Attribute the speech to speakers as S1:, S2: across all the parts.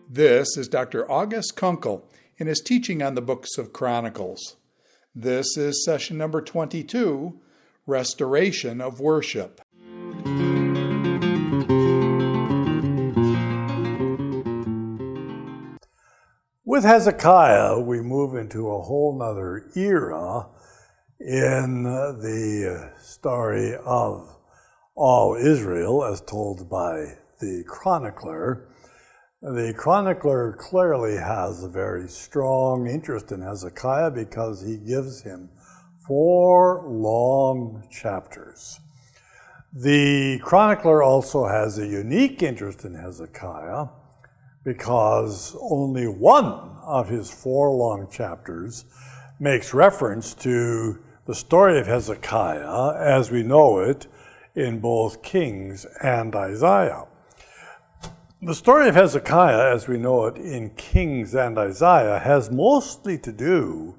S1: This is Dr. August Konkel in his teaching on the books of Chronicles. This is session number 22, Restoration of Worship.
S2: With Hezekiah, we move into a whole nother era in the story of all Israel as told by the chronicler. The chronicler clearly has a very strong interest in Hezekiah because he gives him 4 long chapters. The chronicler also has a unique interest in Hezekiah because only one of his 4 long chapters makes reference to the story of Hezekiah as we know it in both Kings and Isaiah. The story of Hezekiah, as we know it in Kings and Isaiah, has mostly to do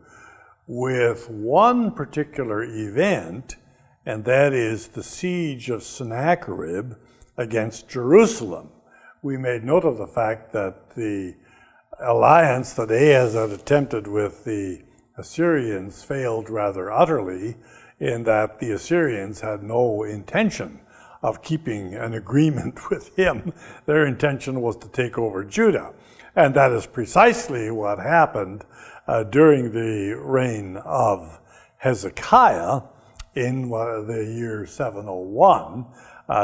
S2: with one particular event, and that is the Siege of Sennacherib against Jerusalem. We made note of the fact that the alliance that Ahaz had attempted with the Assyrians failed rather utterly, in that the Assyrians had no intention of keeping an agreement with him. Their intention was to take over Judah. And that is precisely what happened during the reign of Hezekiah in the year 701,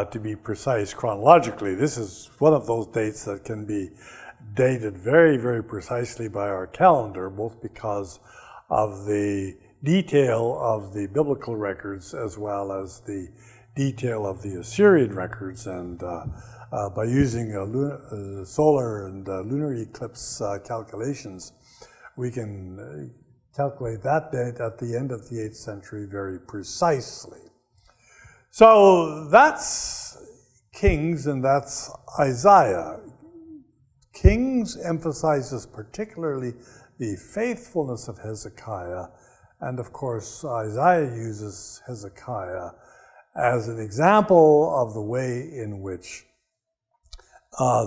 S2: to be precise chronologically. This is one of those dates that can be dated very, very precisely by our calendar, both because of the detail of the biblical records as well as the detail of the Assyrian records, and by using solar and lunar eclipse calculations, we can calculate that date at the end of the 8th century very precisely. So that's Kings and that's Isaiah. Kings emphasizes particularly the faithfulness of Hezekiah, and of course Isaiah uses Hezekiah as an example of the way in which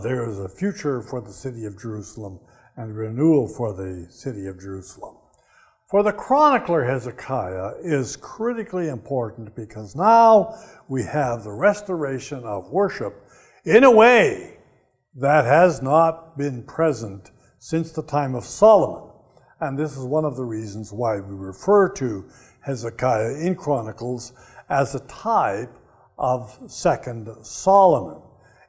S2: there is a future for the city of Jerusalem and renewal for the city of Jerusalem. For the chronicler, Hezekiah is critically important because now we have the restoration of worship in a way that has not been present since the time of Solomon. And this is one of the reasons why we refer to Hezekiah in Chronicles as a type of second Solomon.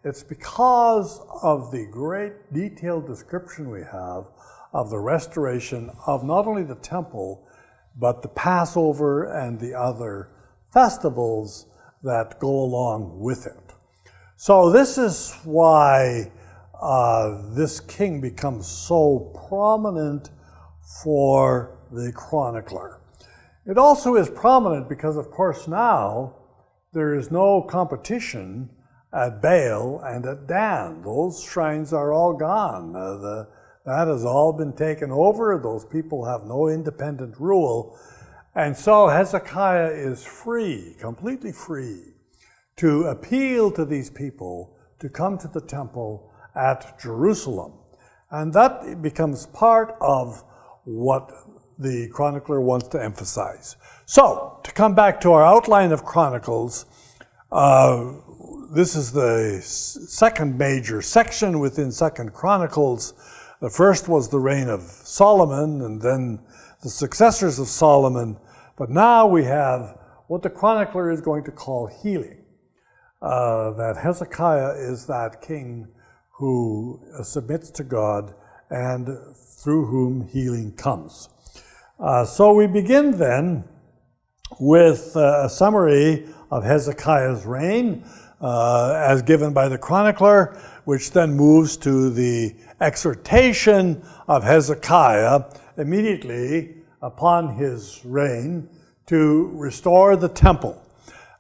S2: It's because of the great detailed description we have of the restoration of not only the temple, but the Passover and the other festivals that go along with it. So this is why this king becomes so prominent for the chronicler. It also is prominent because, of course, now there is no competition at Baal and at Dan. Those shrines are all gone. That has all been taken over. Those people have no independent rule. And so Hezekiah is free, completely free, to appeal to these people to come to the temple at Jerusalem. And that becomes part of what the chronicler wants to emphasize. So, to come back to our outline of Chronicles, this is the second major section within 2nd Chronicles. The first was the reign of Solomon, and then the successors of Solomon. But now we have what the chronicler is going to call healing. That Hezekiah is that king who submits to God and through whom healing comes. So we begin then with a summary of Hezekiah's reign as given by the chronicler, which then moves to the exhortation of Hezekiah immediately upon his reign to restore the temple.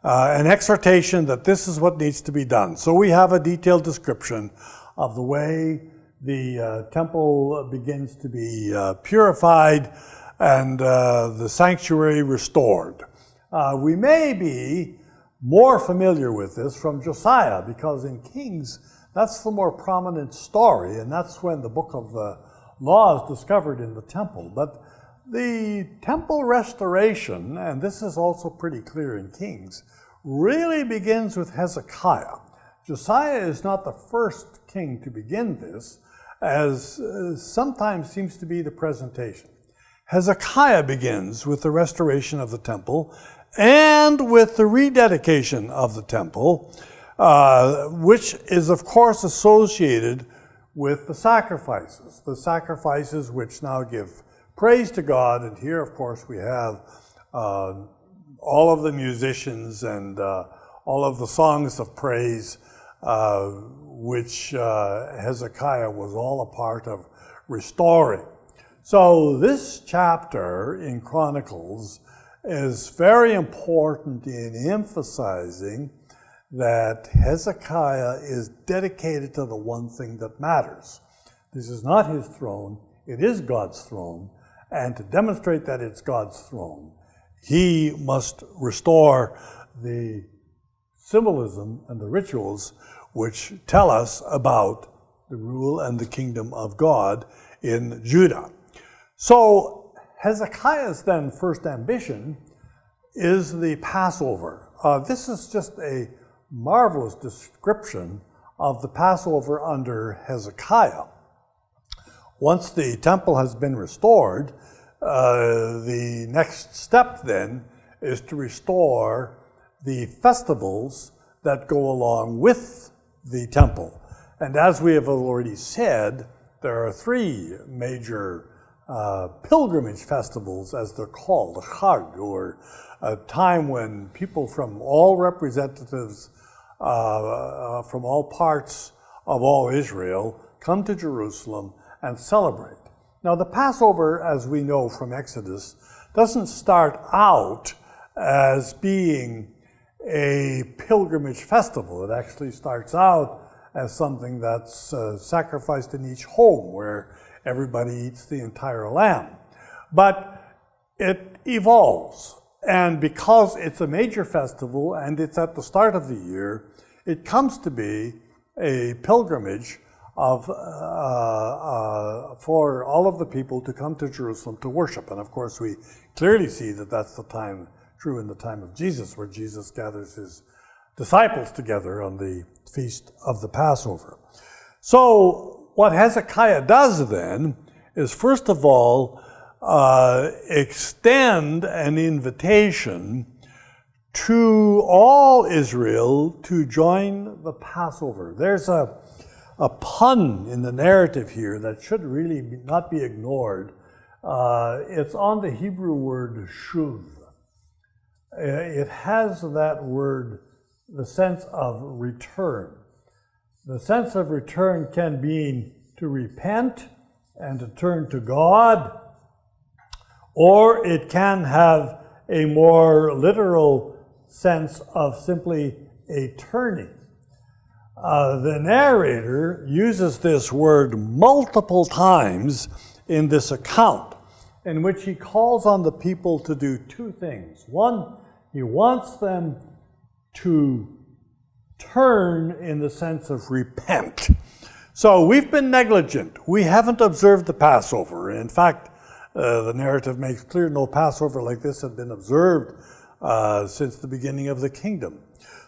S2: An exhortation that this is what needs to be done. So we have a detailed description of the way the temple begins to be purified and the sanctuary restored. We may be more familiar with this from Josiah, because in Kings, that's the more prominent story, and that's when the book of the law is discovered in the temple. But the temple restoration, and this is also pretty clear in Kings, really begins with Hezekiah. Josiah is not the first king to begin this, as sometimes seems to be the presentation. Hezekiah begins with the restoration of the temple and with the rededication of the temple, which is, of course, associated with the sacrifices which now give praise to God. And here, of course, we have all of the musicians and all of the songs of praise, which Hezekiah was all a part of restoring. So this chapter in Chronicles is very important in emphasizing that Hezekiah is dedicated to the one thing that matters. This is not his throne, it is God's throne, and to demonstrate that it's God's throne, he must restore the symbolism and the rituals which tell us about the rule and the kingdom of God in Judah. So Hezekiah's then first ambition is the Passover. This is just a marvelous description of the Passover under Hezekiah. Once the temple has been restored, the next step then is to restore the festivals that go along with the temple. And as we have already said, there are three major pilgrimage festivals, as they're called, the Chag, or a time when people from all representatives from all parts of all Israel come to Jerusalem and celebrate. Now, the Passover, as we know from Exodus, doesn't start out as being a pilgrimage festival. It actually starts out as something that's sacrificed in each home, where everybody eats the entire lamb. But it evolves, and because it's a major festival and it's at the start of the year, it comes to be a pilgrimage of for all of the people to come to Jerusalem to worship. And of course, we clearly see that that's the time, true in the time of Jesus, where Jesus gathers his disciples together on the feast of the Passover. So what Hezekiah does then is, first of all, extend an invitation to all Israel to join the Passover. There's a pun in the narrative here that should really not be ignored. It's on the Hebrew word shuv. It has that word, the sense of return. The sense of return can mean to repent and to turn to God, or it can have a more literal sense of simply a turning. The narrator uses this word multiple times in this account, in which he calls on the people to do two things. One, he wants them to turn in the sense of repent. So we've been negligent. We haven't observed the Passover. In fact, the narrative makes clear no Passover like this had been observed since the beginning of the kingdom.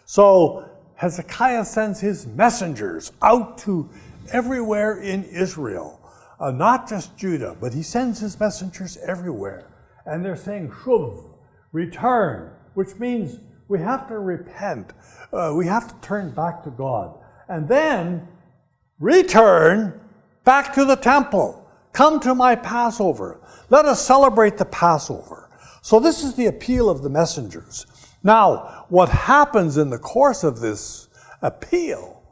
S2: So Hezekiah sends his messengers out to everywhere in Israel, not just Judah, but he sends his messengers everywhere. And they're saying, shuv, return, which means we have to repent. We have to turn back to God. And then return back to the temple. Come to my Passover. Let us celebrate the Passover. So this is the appeal of the messengers. Now, what happens in the course of this appeal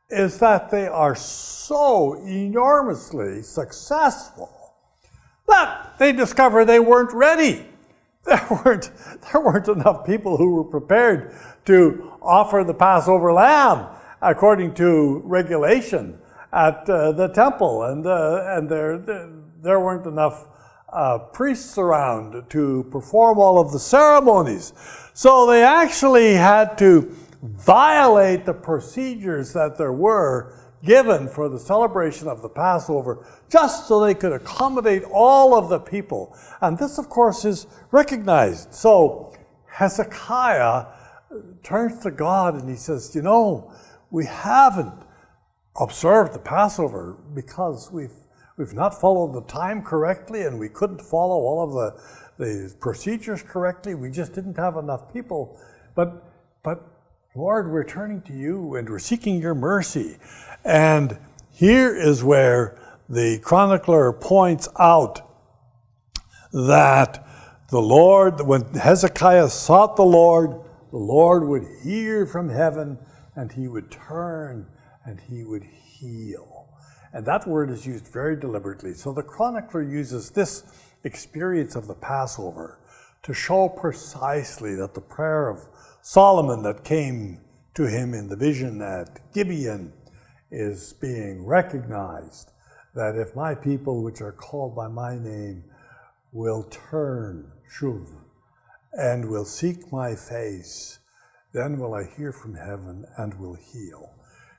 S2: is that they are so enormously successful that they discover they weren't ready. There weren't enough people who were prepared to offer the Passover lamb according to regulation at the temple, and there weren't enough priests around to perform all of the ceremonies. So they actually had to violate the procedures that there were given for the celebration of the Passover, just so they could accommodate all of the people. And this, of course, is recognized. So Hezekiah turns to God and he says, we haven't observed the Passover because we've not followed the time correctly, and we couldn't follow all of the procedures correctly. We just didn't have enough people. But Lord, we're turning to you and we're seeking your mercy. And here is where the chronicler points out that the Lord, when Hezekiah sought the Lord would hear from heaven, and he would turn and he would heal. And that word is used very deliberately. So the chronicler uses this experience of the Passover to show precisely that the prayer of Solomon that came to him in the vision at Gibeon is being recognized, that if my people which are called by my name will turn, shuv, and will seek my face, then will I hear from heaven and will heal.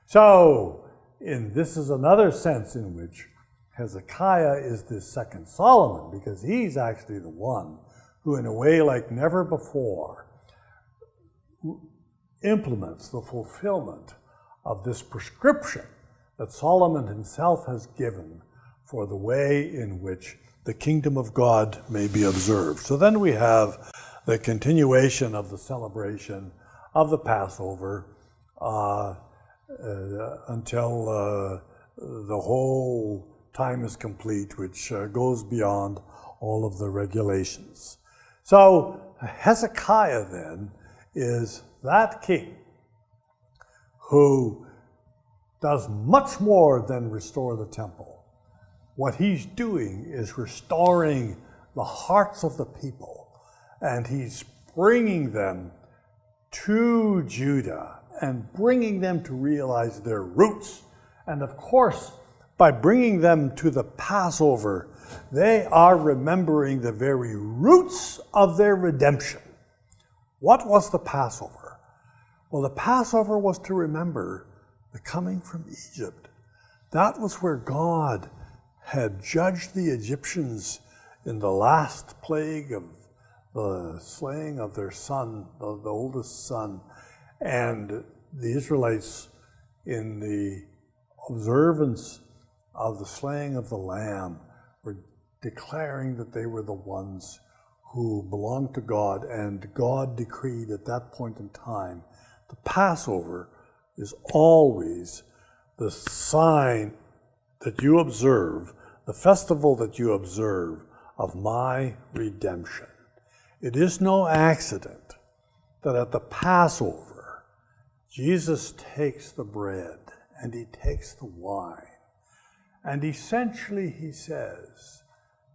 S2: So, this is another sense in which Hezekiah is this second Solomon, because he's actually the one who, in a way like never before, implements the fulfillment of this prescription that Solomon himself has given for the way in which the kingdom of God may be observed. So then we have the continuation of the celebration of the Passover until the whole time is complete, which goes beyond all of the regulations. So Hezekiah then is that king who does much more than restore the temple. What he's doing is restoring the hearts of the people, and he's bringing them to Judah and bringing them to realize their roots. And of course, by bringing them to the Passover, they are remembering the very roots of their redemption. What was the Passover? Well, the Passover was to remember the coming from Egypt. That was where God had judged the Egyptians in the last plague of the slaying of their son, the oldest son, and the Israelites, in the observance of the slaying of the lamb, were declaring that they were the ones who belonged to God, and God decreed at that point in time, the Passover is always the sign that you observe, the festival that you observe of my redemption. It is no accident that at the Passover, Jesus takes the bread and he takes the wine, and essentially he says,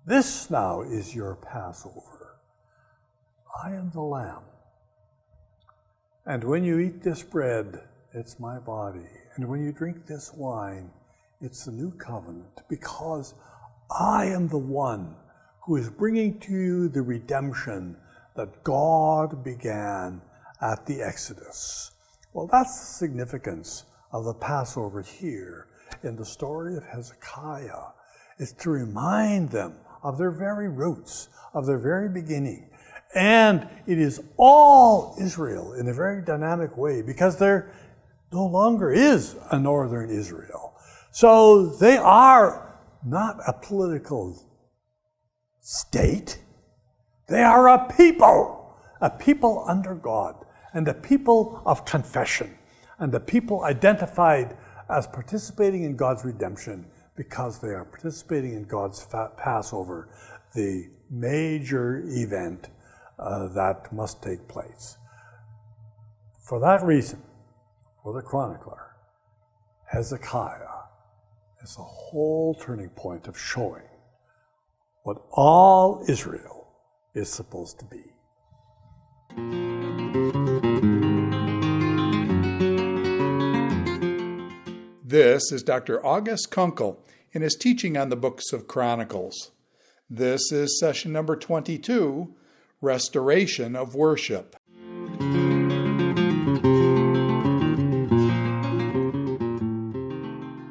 S2: this now is your Passover. I am the Lamb. And when you eat this bread, it's my body. And when you drink this wine, it's the new covenant, because I am the one who is bringing to you the redemption that God began at the Exodus. Well, that's the significance of the Passover here in the story of Hezekiah. It's to remind them of their very roots, of their very beginning. And it is all Israel in a very dynamic way, because there no longer is a northern Israel. So they are not a political state. They are a people under God, and a people of confession, and a people identified as participating in God's redemption because they are participating in God's Passover, the major event that must take place. For that reason, for the chronicler, Hezekiah is a whole turning point of showing what all Israel is supposed to be.
S1: This is Dr. August Konkel in his teaching on the books of Chronicles. This is session number 22, Restoration of Worship.